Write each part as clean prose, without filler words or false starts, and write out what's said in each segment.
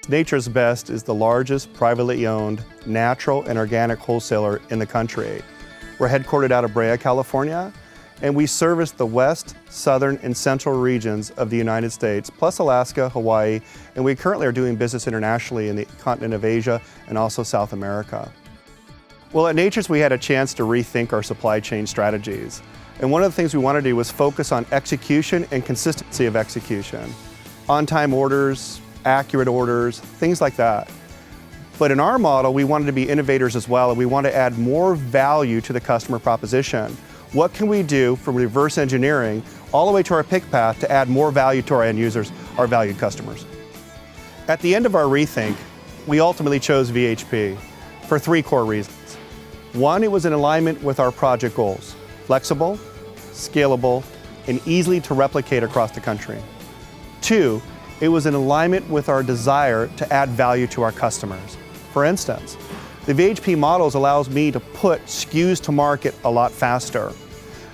Nature's Best is the largest privately owned natural and organic wholesaler in the country. We're headquartered out of Brea, California, and we service the west, southern, and central regions of the United States, plus Alaska, Hawaii, and we currently are doing business internationally in the continent of Asia and also South America. Well, at Nature's, we had a chance to rethink our supply chain strategies. And one of the things we wanted to do was focus on execution and consistency of execution. On-time orders, accurate orders, things like that. But in our model, we wanted to be innovators as well, and we want to add more value to the customer proposition. What can we do from reverse engineering all the way to our pick path to add more value to our end users, our valued customers? At the end of our rethink, we ultimately chose VHP for 3 core reasons. 1, it was in alignment with our project goals: flexible, scalable, and easily to replicate across the country. 2, it was in alignment with our desire to add value to our customers. For instance, the VHP models allows me to put SKUs to market a lot faster.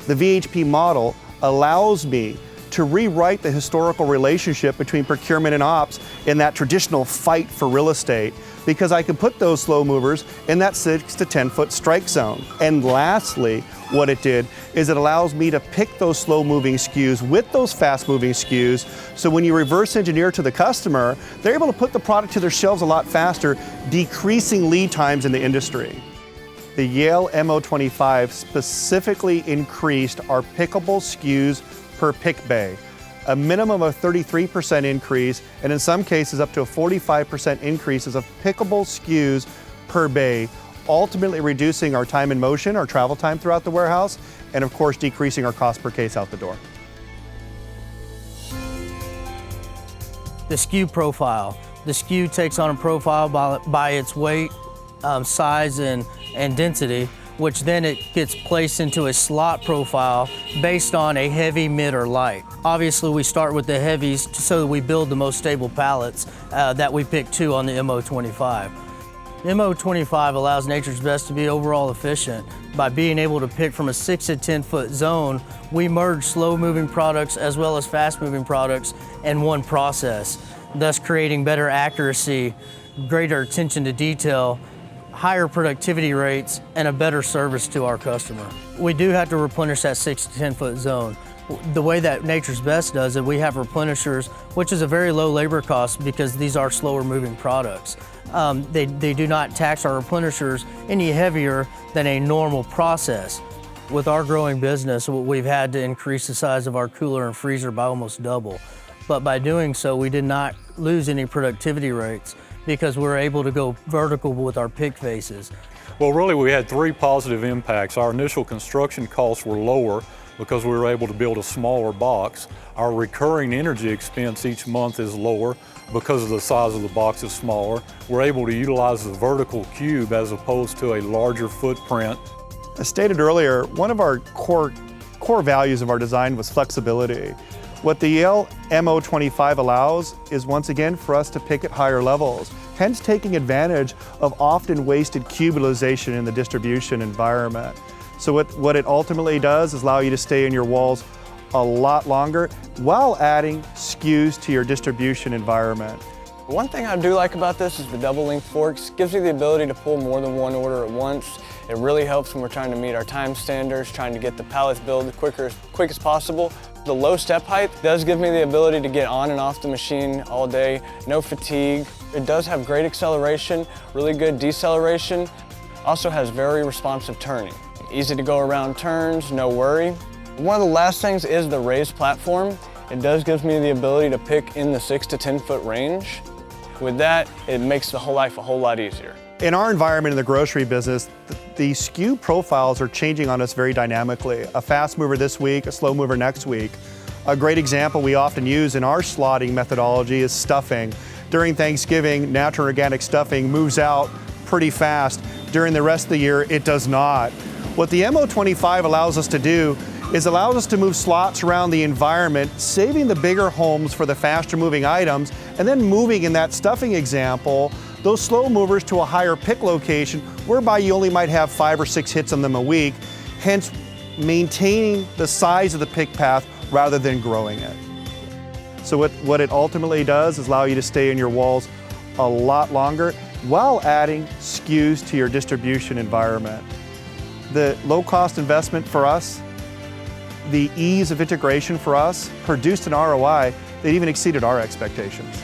The VHP model allows me to rewrite the historical relationship between procurement and ops in that traditional fight for real estate, because I can put those slow movers in that 6 to 10 foot strike zone. And lastly, what it did is it allows me to pick those slow moving SKUs with those fast moving SKUs, so when you reverse engineer to the customer, they're able to put the product to their shelves a lot faster, decreasing lead times in the industry. The Yale MO25 specifically increased our pickable SKUs per pick bay, a minimum of 33% increase, and in some cases up to a 45% increases of pickable SKUs per bay, ultimately reducing our time in motion, our travel time throughout the warehouse, and of course decreasing our cost per case out the door. The SKU profile. The SKU takes on a profile by its weight, size, and density, which then it gets placed into a slot profile based on a heavy, mid, or light. Obviously, we start with the heavies so that we build the most stable pallets that we pick 2 on the MO25. The MO25 allows Nature's Best to be overall efficient. By being able to pick from a 6 to 10 foot zone, we merge slow moving products as well as fast moving products in one process, thus creating better accuracy, greater attention to detail, higher productivity rates, and a better service to our customer. We do have to replenish that 6 to 10 foot zone. The way that Nature's Best does it, we have replenishers, which is a very low labor cost because these are slower moving products. They do not tax our replenishers any heavier than a normal process. With our growing business, we've had to increase the size of our cooler and freezer by almost double. But by doing so, we did not lose any productivity rates because we're able to go vertical with our pick faces. Well, really, we had 3 positive impacts. Our initial construction costs were lower because we were able to build a smaller box. Our recurring energy expense each month is lower because of the size of the box is smaller. We're able to utilize the vertical cube as opposed to a larger footprint. As stated earlier, one of our core values of our design was flexibility. What the Yale MO25 allows is, once again, for us to pick at higher levels, hence taking advantage of often wasted cube utilization in the distribution environment. So what it ultimately does is allow you to stay in your walls a lot longer while adding SKUs to your distribution environment. One thing I do like about this is the double length forks. Gives you the ability to pull more than one order at once. It really helps when we're trying to meet our time standards, trying to get the pallets built quick as possible. The low step height does give me the ability to get on and off the machine all day, no fatigue. It does have great acceleration, really good deceleration. Also has very responsive turning. Easy to go around turns, no worry. One of the last things is the raised platform. It does give me the ability to pick in the 6 to 10 foot range. With that, it makes the whole life a whole lot easier. In our environment in the grocery business, the SKU profiles are changing on us very dynamically. A fast mover this week, a slow mover next week. A great example we often use in our slotting methodology is stuffing. During Thanksgiving, natural organic stuffing moves out pretty fast. During the rest of the year, it does not. What the MO25 allows us to do is allows us to move slots around the environment, saving the bigger homes for the faster moving items, and then moving, in that stuffing example, those slow movers to a higher pick location whereby you only might have 5 or 6 hits on them a week, hence maintaining the size of the pick path rather than growing it. So what it ultimately does is allow you to stay in your walls a lot longer while adding SKUs to your distribution environment. The low-cost investment for us, the ease of integration for us, produced an ROI that even exceeded our expectations.